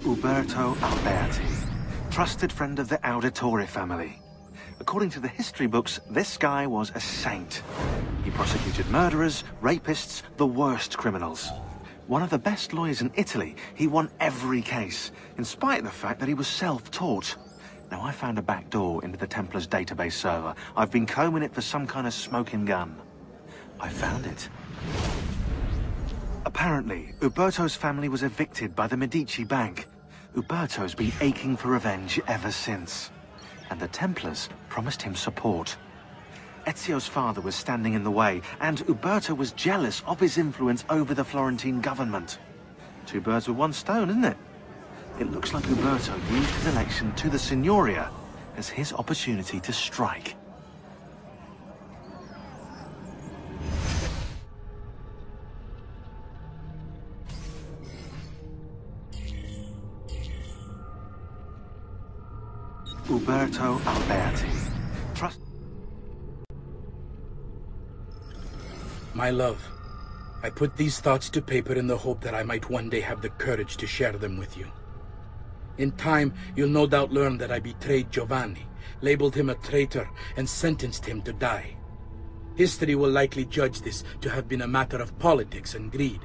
Uberto Alberti, trusted friend of the Auditore family. According to the history books, this guy was a saint. He prosecuted murderers, rapists, the worst criminals. One of the best lawyers in Italy, he won every case, in spite of the fact that he was self-taught. Now, I found a back door into the Templars' database server. I've been combing it for some kind of smoking gun. I found it. Apparently, Uberto's family was evicted by the Medici Bank. Uberto's been aching for revenge ever since. And the Templars promised him support. Ezio's father was standing in the way, and Uberto was jealous of his influence over the Florentine government. Two birds with one stone, isn't it? It looks like Uberto used his election to the Signoria as his opportunity to strike. Uberto Alberti. My love, I put these thoughts to paper in the hope that I might one day have the courage to share them with you. In time, you'll no doubt learn that I betrayed Giovanni, labeled him a traitor, and sentenced him to die. History will likely judge this to have been a matter of politics and greed.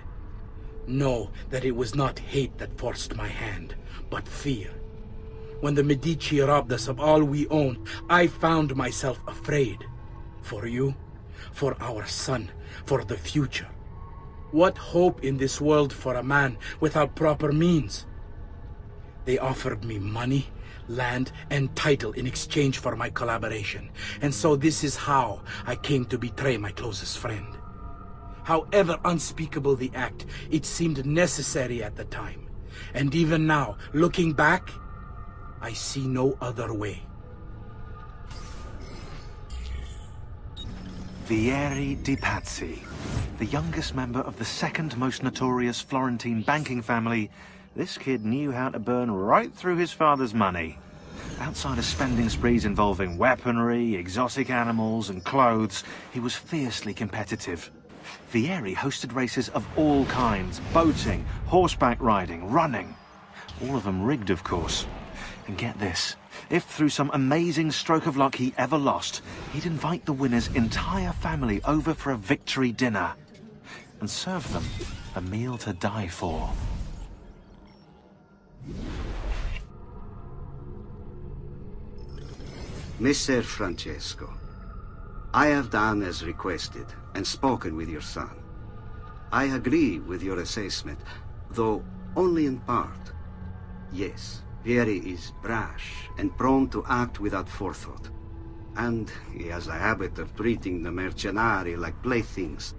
Know that it was not hate that forced my hand, but fear. When the Medici robbed us of all we owned, I found myself afraid. For you, for our son, for the future. What hope in this world for a man without proper means? They offered me money, land, and title in exchange for my collaboration. And so this is how I came to betray my closest friend. However unspeakable the act, it seemed necessary at the time. And even now, looking back, I see no other way. Vieri di Pazzi, the youngest member of the second most notorious Florentine banking family. This kid knew how to burn right through his father's money. Outside of spending sprees involving weaponry, exotic animals, and clothes, he was fiercely competitive. Vieri hosted races of all kinds: boating, horseback riding, running. All of them rigged, of course. And get this, if through some amazing stroke of luck he ever lost, he'd invite the winner's entire family over for a victory dinner and serve them a meal to die for. Messer Francesco, I have done as requested and spoken with your son. I agree with your assessment, though only in part. Yes, Vieri is brash and prone to act without forethought. And he has a habit of treating the mercenari like playthings.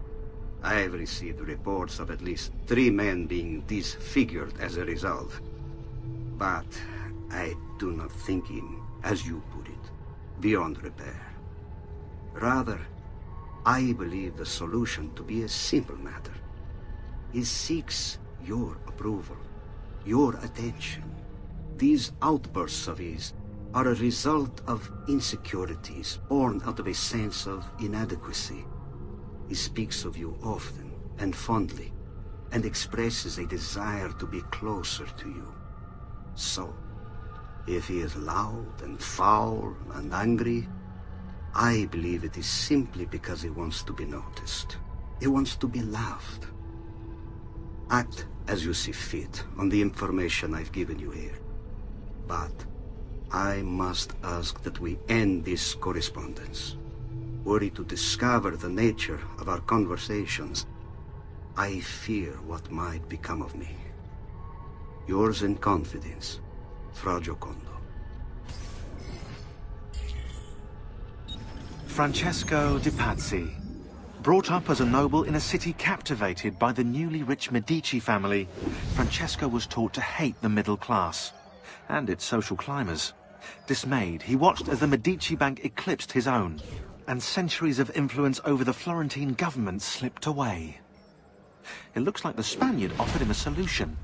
I have received reports of at least 3 men being disfigured as a result. But I do not think him, as you put it, beyond repair. Rather, I believe the solution to be a simple matter. He seeks your approval, your attention. These outbursts of his are a result of insecurities born out of a sense of inadequacy. He speaks of you often and fondly, and expresses a desire to be closer to you. So, if he is loud and foul and angry, I believe it is simply because he wants to be noticed. He wants to be loved. Act as you see fit on the information I've given you here. But I must ask that we end this correspondence. Were he to discover the nature of our conversations, I fear what might become of me. Yours in confidence, Fra Giocondo. Francesco di Pazzi. Brought up as a noble in a city captivated by the newly rich Medici family, Francesco was taught to hate the middle class and its social climbers. Dismayed, he watched as the Medici Bank eclipsed his own, and centuries of influence over the Florentine government slipped away. It looks like the Spaniard offered him a solution.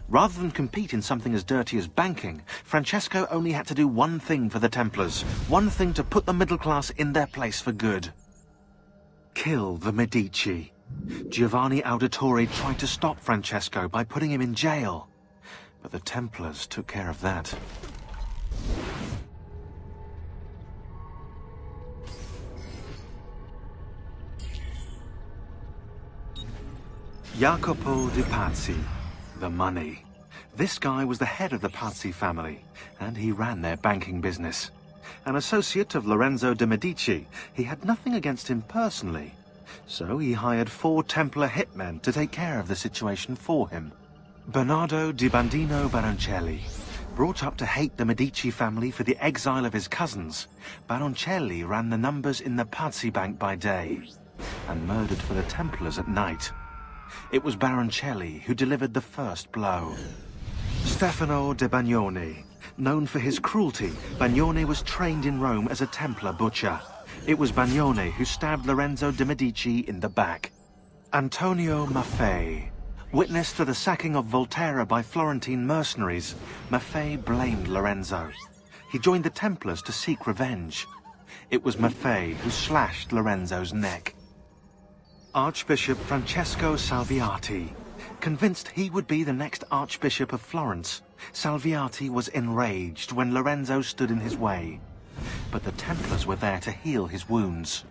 Rather than compete in something as dirty as banking, Francesco only had to do one thing for the Templars, one thing to put the middle class in their place for good. Kill the Medici. Giovanni Auditore tried to stop Francesco by putting him in jail. But the Templars took care of that. Jacopo de Pazzi, the money. This guy was the head of the Pazzi family, and he ran their banking business. An associate of Lorenzo de' Medici, he had nothing against him personally. So he hired 4 Templar hitmen to take care of the situation for him. Bernardo di Bandino Baroncelli. Brought up to hate the Medici family for the exile of his cousins, Baroncelli ran the numbers in the Pazzi Bank by day, and murdered for the Templars at night. It was Baroncelli who delivered the first blow. Stefano de Bagnone. Known for his cruelty, Bagnone was trained in Rome as a Templar butcher. It was Bagnone who stabbed Lorenzo de' Medici in the back. Antonio Maffei. Witness to the sacking of Volterra by Florentine mercenaries, Maffei blamed Lorenzo. He joined the Templars to seek revenge. It was Maffei who slashed Lorenzo's neck. Archbishop Francesco Salviati. Convinced he would be the next Archbishop of Florence, Salviati was enraged when Lorenzo stood in his way. But the Templars were there to heal his wounds.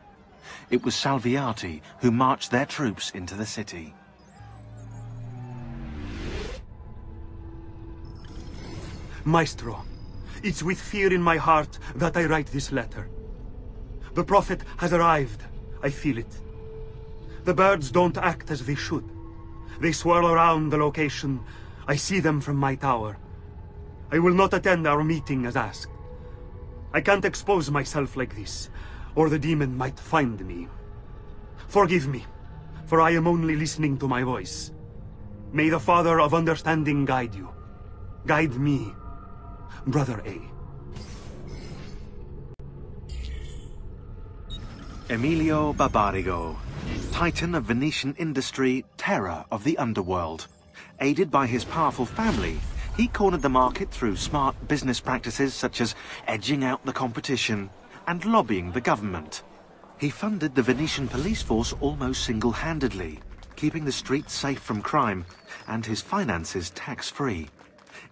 It was Salviati who marched their troops into the city. Maestro, it's with fear in my heart that I write this letter. The Prophet has arrived. I feel it. The birds don't act as they should. They swirl around the location. I see them from my tower. I will not attend our meeting as asked. I can't expose myself like this, or the demon might find me. Forgive me, for I am only listening to my voice. May the Father of Understanding guide you. Guide me, Brother A. Emilio Barbarigo. Titan of Venetian industry, terror of the underworld. Aided by his powerful family, he cornered the market through smart business practices such as edging out the competition and lobbying the government. He funded the Venetian police force almost single-handedly, keeping the streets safe from crime and his finances tax-free.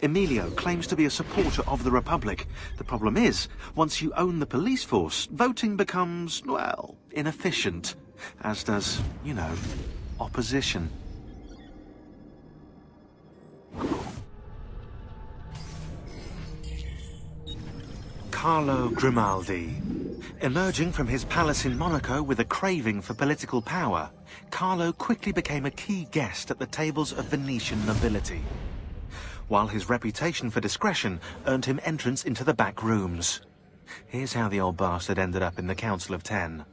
Emilio claims to be a supporter of the Republic. The problem is, once you own the police force, voting becomes, well, inefficient. As does, you know, opposition. Carlo Grimaldi. Emerging from his palace in Monaco with a craving for political power, Carlo quickly became a key guest at the tables of Venetian nobility, while his reputation for discretion earned him entrance into the back rooms. Here's how the old bastard ended up in the Council of Ten.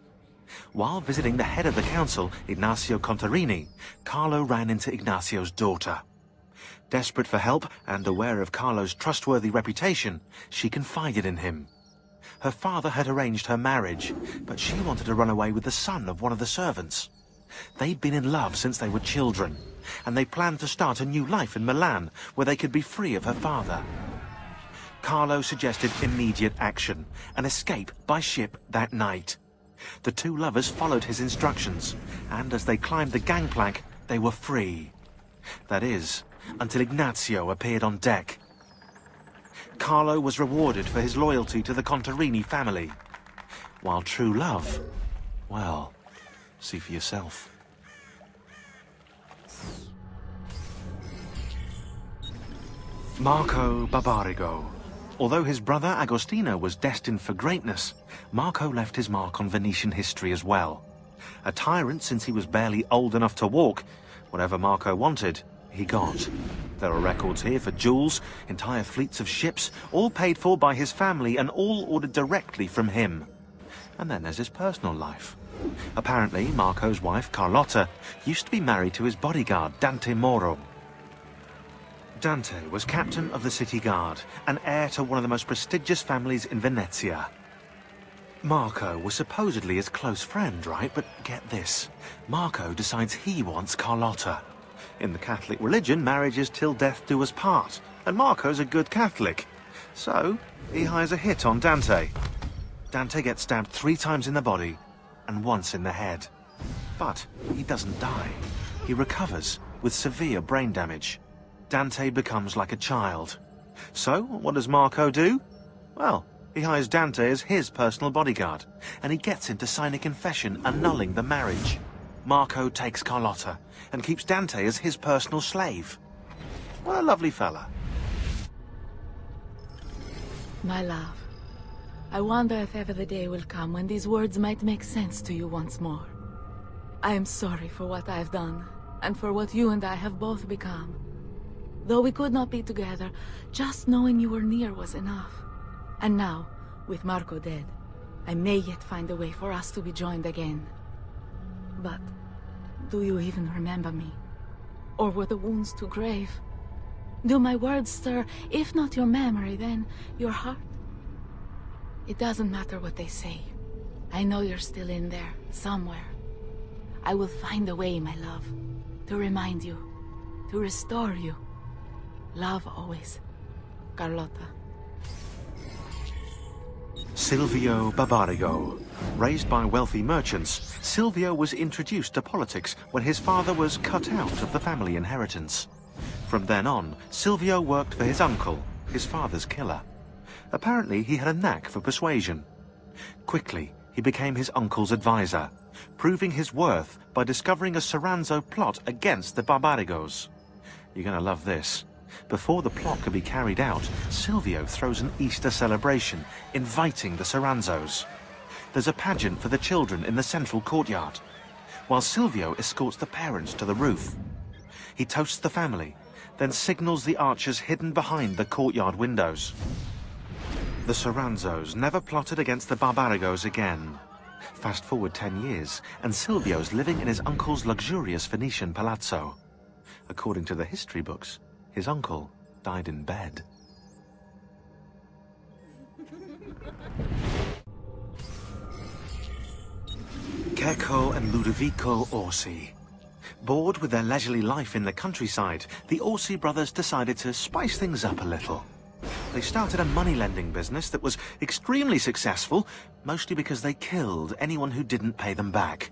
While visiting the head of the council, Ignazio Contarini, Carlo ran into Ignazio's daughter. Desperate for help and aware of Carlo's trustworthy reputation, she confided in him. Her father had arranged her marriage, but she wanted to run away with the son of one of the servants. They'd been in love since they were children, and they planned to start a new life in Milan, where they could be free of her father. Carlo suggested immediate action, an escape by ship that night. The two lovers followed his instructions, and as they climbed the gangplank, they were free. That is, until Ignazio appeared on deck. Carlo was rewarded for his loyalty to the Contarini family, while true love, well, see for yourself. Marco Barbarigo. Although his brother Agostino was destined for greatness, Marco left his mark on Venetian history as well. A tyrant since he was barely old enough to walk, whatever Marco wanted, he got. There are records here for jewels, entire fleets of ships, all paid for by his family and all ordered directly from him. And then there's his personal life. Apparently, Marco's wife, Carlotta, used to be married to his bodyguard, Dante Moro. Dante was captain of the city guard, and heir to one of the most prestigious families in Venezia. Marco was supposedly his close friend, right? But get this, Marco decides he wants Carlotta. In the Catholic religion, marriage is till death do us part, and Marco's a good Catholic. So, he hires a hit on Dante. Dante gets stabbed 3 times in the body, and once in the head. But he doesn't die. He recovers with severe brain damage. Dante becomes like a child. So, what does Marco do? Well, he hires Dante as his personal bodyguard, and he gets him to sign a confession annulling the marriage. Marco takes Carlotta, and keeps Dante as his personal slave. What a lovely fella. My love, I wonder if ever the day will come when these words might make sense to you once more. I am sorry for what I have done, and for what you and I have both become. Though we could not be together, just knowing you were near was enough. And now, with Marco dead, I may yet find a way for us to be joined again. But, do you even remember me? Or were the wounds too grave? Do my words stir, if not your memory, then your heart? It doesn't matter what they say. I know you're still in there, somewhere. I will find a way, my love, to remind you, to restore you. Love always, Carlotta. Silvio Barbarigo. Raised by wealthy merchants, Silvio was introduced to politics when his father was cut out of the family inheritance. From then on, Silvio worked for his uncle, his father's killer. Apparently, he had a knack for persuasion. Quickly, he became his uncle's advisor, proving his worth by discovering a Soranzo plot against the Barbarigos. You're gonna love this. Before the plot could be carried out, Silvio throws an Easter celebration, inviting the Soranzos. There's a pageant for the children in the central courtyard, while Silvio escorts the parents to the roof. He toasts the family, then signals the archers hidden behind the courtyard windows. The Soranzos never plotted against the Barbarigos again. Fast forward 10 years, and Silvio's living in his uncle's luxurious Venetian palazzo. According to the history books, his uncle died in bed. Cecco and Ludovico Orsi. Bored with their leisurely life in the countryside, the Orsi brothers decided to spice things up a little. They started a money-lending business that was extremely successful, mostly because they killed anyone who didn't pay them back.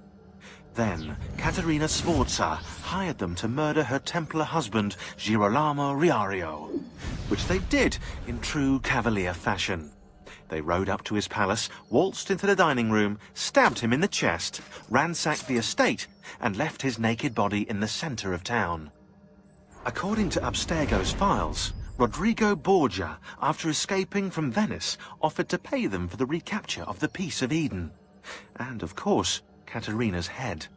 Then, Caterina Sforza hired them to murder her Templar husband, Girolamo Riario, which they did in true cavalier fashion. They rode up to his palace, waltzed into the dining room, stabbed him in the chest, ransacked the estate, and left his naked body in the center of town. According to Abstergo's files, Rodrigo Borgia, after escaping from Venice, offered to pay them for the recapture of the Peace of Eden. And, of course, Caterina's head.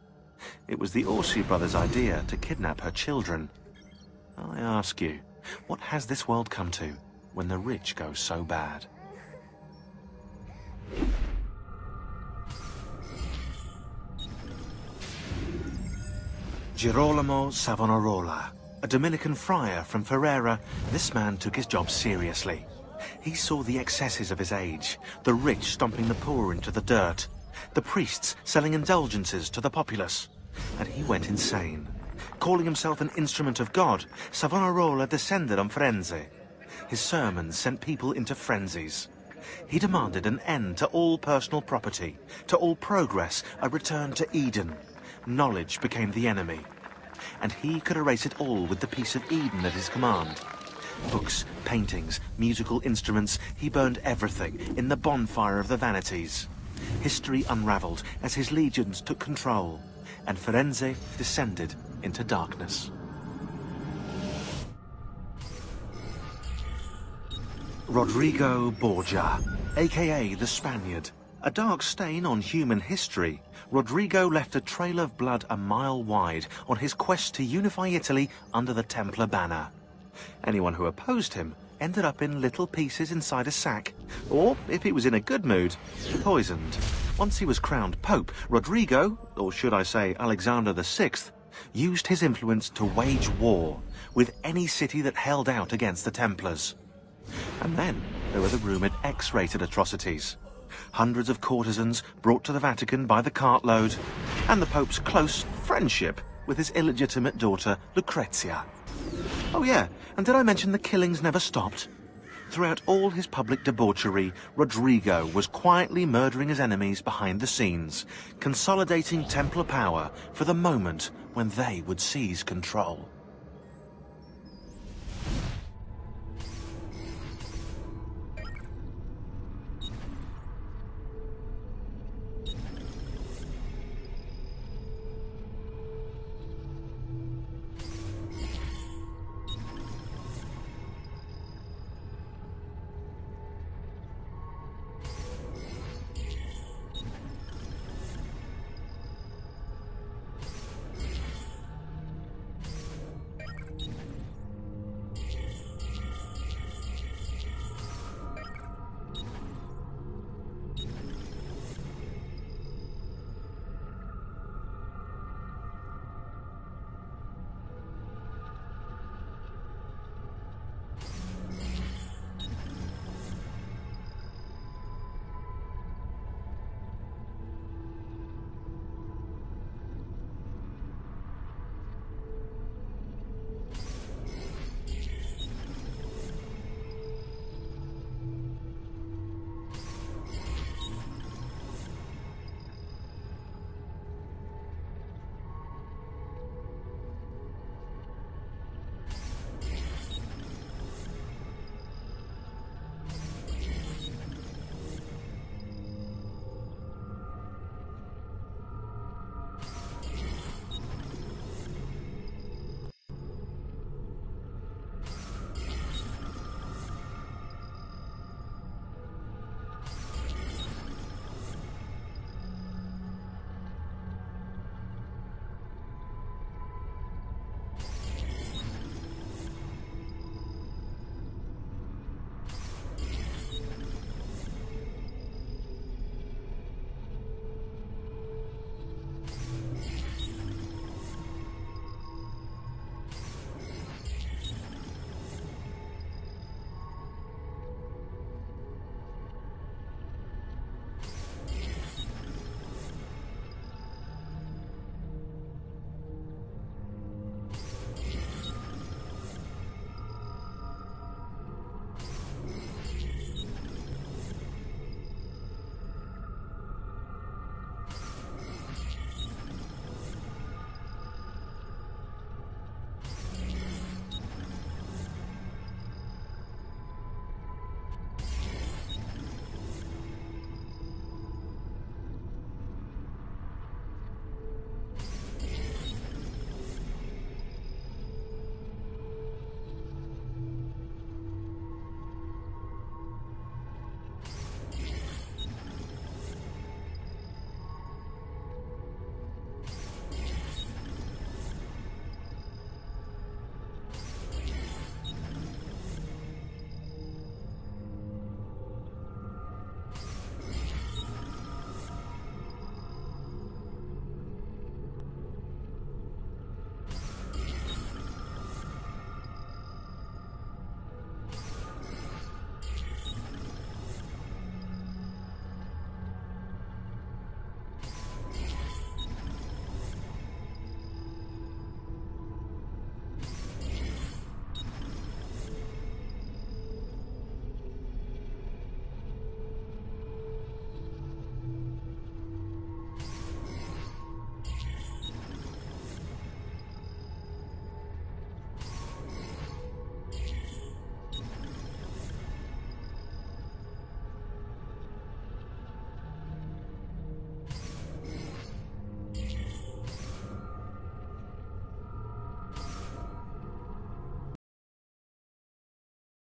It was the Orsi brothers' idea to kidnap her children. I ask you, what has this world come to when the rich go so bad? Girolamo Savonarola, a Dominican friar from Ferrara, this man took his job seriously. He saw the excesses of his age, the rich stomping the poor into the dirt, the priests selling indulgences to the populace, and he went insane. Calling himself an instrument of God, Savonarola descended on Firenze. His sermons sent people into frenzies. He demanded an end to all personal property, to all progress, a return to Eden. Knowledge became the enemy, and he could erase it all with the Peace of Eden at his command. Books, paintings, musical instruments, he burned everything in the bonfire of the vanities. History unraveled as his legions took control, and Firenze descended into darkness. Rodrigo Borgia, aka the Spaniard. A dark stain on human history, Rodrigo left a trail of blood a mile wide on his quest to unify Italy under the Templar banner. Anyone who opposed him ended up in little pieces inside a sack, or, if he was in a good mood, poisoned. Once he was crowned Pope, Rodrigo, or should I say Alexander VI, used his influence to wage war with any city that held out against the Templars. And then there were the rumoured X-rated atrocities. Hundreds of courtesans brought to the Vatican by the cartload, and the Pope's close friendship with his illegitimate daughter, Lucrezia. Oh yeah, and did I mention the killings never stopped? Throughout all his public debauchery, Rodrigo was quietly murdering his enemies behind the scenes, consolidating Templar power for the moment when they would seize control.